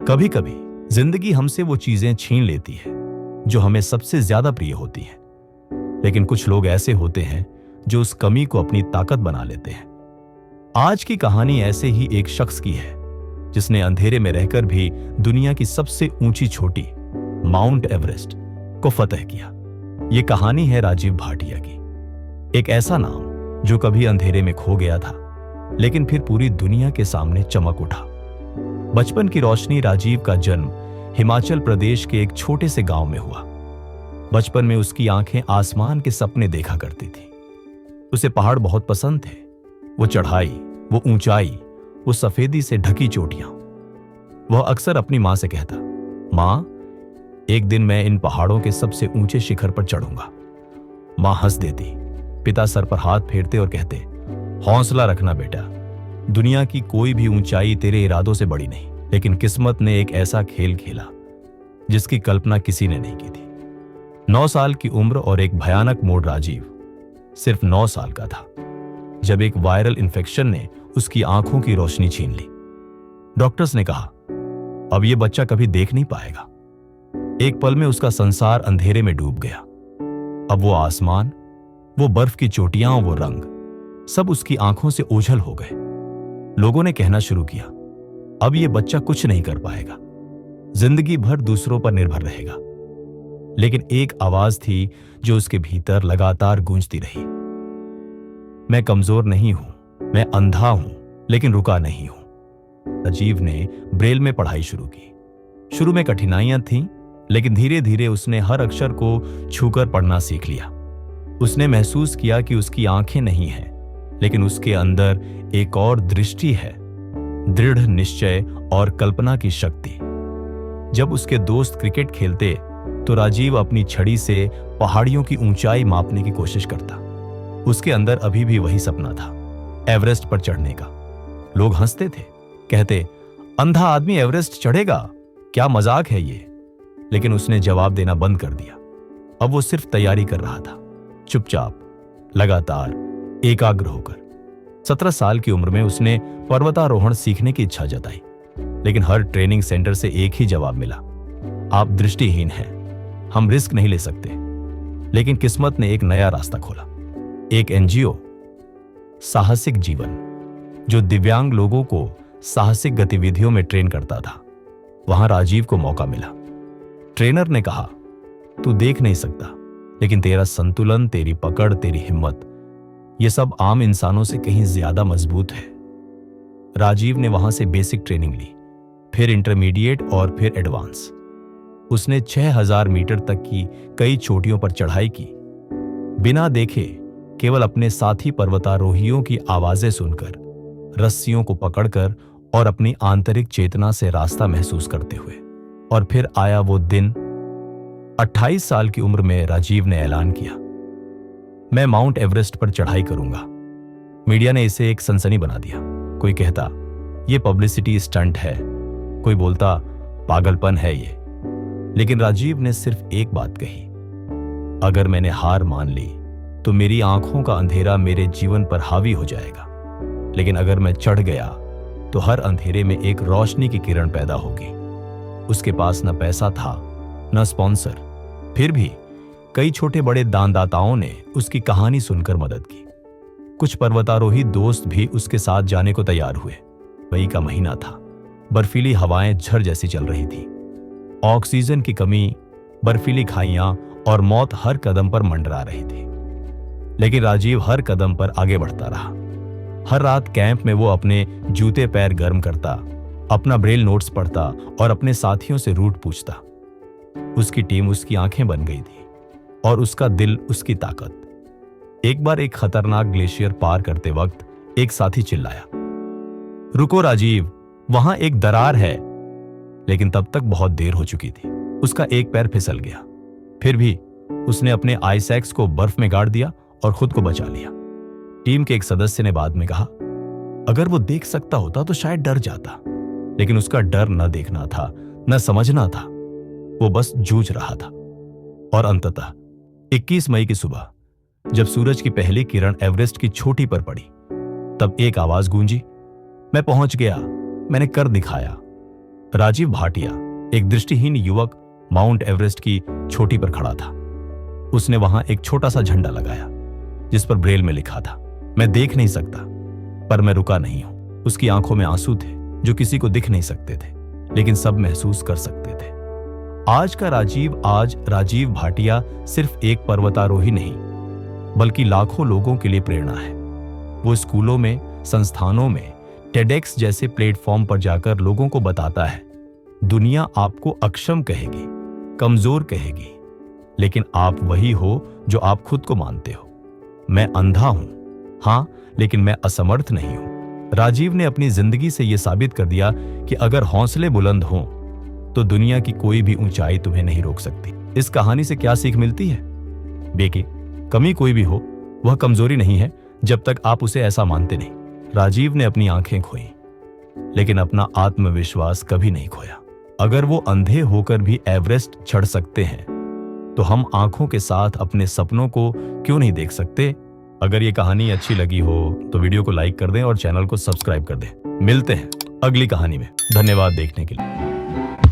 कभी कभी जिंदगी हमसे वो चीजें छीन लेती है जो हमें सबसे ज्यादा प्रिय होती हैं, लेकिन कुछ लोग ऐसे होते हैं जो उस कमी को अपनी ताकत बना लेते हैं। आज की कहानी ऐसे ही एक शख्स की है जिसने अंधेरे में रहकर भी दुनिया की सबसे ऊंची चोटी माउंट एवरेस्ट को फतह किया। ये कहानी है राजीव भाटिया की, एक ऐसा नाम जो कभी अंधेरे में खो गया था लेकिन फिर पूरी दुनिया के सामने चमक उठा। बचपन की रोशनी राजीव का जन्म हिमाचल प्रदेश के एक छोटे से गांव में हुआ। बचपन में उसकी आंखें आसमान के सपने देखा करती थी। उसे पहाड़ बहुत पसंद थे, वो चढ़ाई, वो ऊंचाई, वो सफेदी से ढकी चोटियां। वह अक्सर अपनी मां से कहता, मां, एक दिन मैं इन पहाड़ों के सबसे ऊंचे शिखर पर चढ़ूंगा। मां हंस देती। पिता सर पर हाथ फेरते और कहते, हौसला रखना बेटा, दुनिया की कोई भी ऊंचाई तेरे इरादों से बड़ी नहीं। लेकिन किस्मत ने एक ऐसा खेल खेला जिसकी कल्पना किसी ने नहीं की थी। 9 साल की उम्र और एक भयानक मोड़। राजीव सिर्फ 9 साल का था जब एक वायरल इन्फेक्शन ने उसकी आंखों की रोशनी छीन ली। डॉक्टर्स ने कहा, अब यह बच्चा कभी देख नहीं पाएगा। एक पल में उसका संसार अंधेरे में डूब गया। अब वो आसमान, वो बर्फ की चोटियां, वो रंग, सब उसकी आंखों से ओझल हो गए। लोगों ने कहना शुरू किया, अब यह बच्चा कुछ नहीं कर पाएगा, जिंदगी भर दूसरों पर निर्भर रहेगा। लेकिन एक आवाज थी जो उसके भीतर लगातार गूंजती रही, मैं कमजोर नहीं हूं, मैं अंधा हूं, लेकिन रुका नहीं हूं। राजीव ने ब्रेल में पढ़ाई शुरू की। शुरू में कठिनाइयां थीं, लेकिन धीरे धीरे उसने हर अक्षर को छूकर पढ़ना सीख लिया। उसने महसूस किया कि उसकी आंखें नहीं हैं, लेकिन उसके अंदर एक और दृष्टि है, दृढ़ निश्चय और कल्पना की शक्ति। जब उसके दोस्त क्रिकेट खेलते तो राजीव अपनी छड़ी से पहाड़ियों की ऊंचाई मापने की कोशिश करता। उसके अंदर अभी भी वही सपना था, एवरेस्ट पर चढ़ने का। लोग हंसते थे, कहते, अंधा आदमी एवरेस्ट चढ़ेगा, क्या मजाक है ये। लेकिन उसने जवाब देना बंद कर दिया। अब वो सिर्फ तैयारी कर रहा था, चुपचाप, लगातार, एकाग्र होकर। 17 साल की उम्र में उसने पर्वतारोहण सीखने की इच्छा जताई, लेकिन हर ट्रेनिंग सेंटर से एक ही जवाब मिला, आप दृष्टिहीन हैं, हम रिस्क नहीं ले सकते। लेकिन किस्मत ने एक नया रास्ता खोला। एक एनजीओ, साहसिक जीवन, जो दिव्यांग लोगों को साहसिक गतिविधियों में ट्रेन करता था, वहां राजीव को मौका मिला। ट्रेनर ने कहा, तू देख नहीं सकता, लेकिन तेरा संतुलन, तेरी पकड़, तेरी हिम्मत, ये सब आम इंसानों से कहीं ज्यादा मजबूत है। राजीव ने वहां से बेसिक ट्रेनिंग ली, फिर इंटरमीडिएट और फिर एडवांस। उसने 6000 मीटर तक की कई चोटियों पर चढ़ाई की, बिना देखे, केवल अपने साथी पर्वतारोहियों की आवाजें सुनकर, रस्सियों को पकड़कर और अपनी आंतरिक चेतना से रास्ता महसूस करते हुए। और फिर आया वो दिन। 28 साल की उम्र में राजीव ने ऐलान किया, मैं माउंट एवरेस्ट पर चढ़ाई करूंगा। मीडिया ने इसे एक सनसनी बना दिया। कोई कहता, यह पब्लिसिटी स्टंट है, कोई बोलता, पागलपन है ये। लेकिन राजीव ने सिर्फ एक बात कही, अगर मैंने हार मान ली तो मेरी आंखों का अंधेरा मेरे जीवन पर हावी हो जाएगा, लेकिन अगर मैं चढ़ गया तो हर अंधेरे में एक रोशनी की किरण पैदा होगी। उसके पास न पैसा था, न स्पॉन्सर, फिर भी कई छोटे बड़े दानदाताओं ने उसकी कहानी सुनकर मदद की। कुछ पर्वतारोही दोस्त भी उसके साथ जाने को तैयार हुए। मई का महीना था, बर्फीली हवाएं झर जैसी चल रही थी, ऑक्सीजन की कमी, बर्फीली खाइयां और मौत हर कदम पर मंडरा रही थी। लेकिन राजीव हर कदम पर आगे बढ़ता रहा। हर रात कैंप में वो अपने जूते पैर गर्म करता, अपना ब्रेल नोट्स पढ़ता और अपने साथियों से रूट पूछता। उसकी टीम उसकी आंखें बन गई थी और उसका दिल उसकी ताकत। एक बार एक खतरनाक ग्लेशियर पार करते वक्त एक साथी चिल्लाया, रुको राजीव, वहां एक दरार है। लेकिन तब तक बहुत देर हो चुकी थी। उसका एक पैर फिसल गया। फिर भी उसने अपने आईसैक्स को बर्फ में गाड़ दिया और खुद को बचा लिया। टीम के एक सदस्य ने बाद में कहा, अगर वो देख सकता होता तो शायद डर जाता। लेकिन उसका डर न देखना था, न समझना था, वो बस जूझ रहा था। और अंततः 21 मई की सुबह, जब सूरज की पहली किरण एवरेस्ट की चोटी पर पड़ी, तब एक आवाज गूंजी, मैं पहुंच गया, मैंने कर दिखाया। राजीव भाटिया, एक दृष्टिहीन युवक, माउंट एवरेस्ट की चोटी पर खड़ा था। उसने वहां एक छोटा सा झंडा लगाया जिस पर ब्रेल में लिखा था, मैं देख नहीं सकता पर मैं रुका नहीं हूं। उसकी आंखों में आंसू थे जो किसी को दिख नहीं सकते थे, लेकिन सब महसूस कर सकते थे। आज राजीव भाटिया सिर्फ एक पर्वतारोही नहीं, बल्कि लाखों लोगों के लिए प्रेरणा है। वो स्कूलों में, संस्थानों में, टेडेक्स जैसे प्लेटफॉर्म पर जाकर लोगों को बताता है, दुनिया आपको अक्षम कहेगी, कमजोर कहेगी, लेकिन आप वही हो जो आप खुद को मानते हो। मैं अंधा हूं, हां, लेकिन मैं असमर्थ नहीं हूं। राजीव ने अपनी जिंदगी से यह साबित कर दिया कि अगर हौसले बुलंद हों तो दुनिया की कोई भी ऊंचाई तुम्हें नहीं रोक सकती। इस कहानी से क्या सीख मिलती है? देखिए, कमी कोई भी हो, वह कमजोरी नहीं है जब तक आप उसे ऐसा मानते नहीं। राजीव ने अपनी आंखें खोई, लेकिन अपना आत्मविश्वास कभी नहीं खोया। अगर वो अंधे होकर भी एवरेस्ट चढ़ सकते हैं, तो हम आंखों के साथ अपने सपनों को क्यों नहीं देख सकते? अगर ये कहानी अच्छी लगी हो तो वीडियो को लाइक कर दें और चैनल को सब्सक्राइब कर दें। मिलते हैं अगली कहानी में। धन्यवाद देखने के लिए।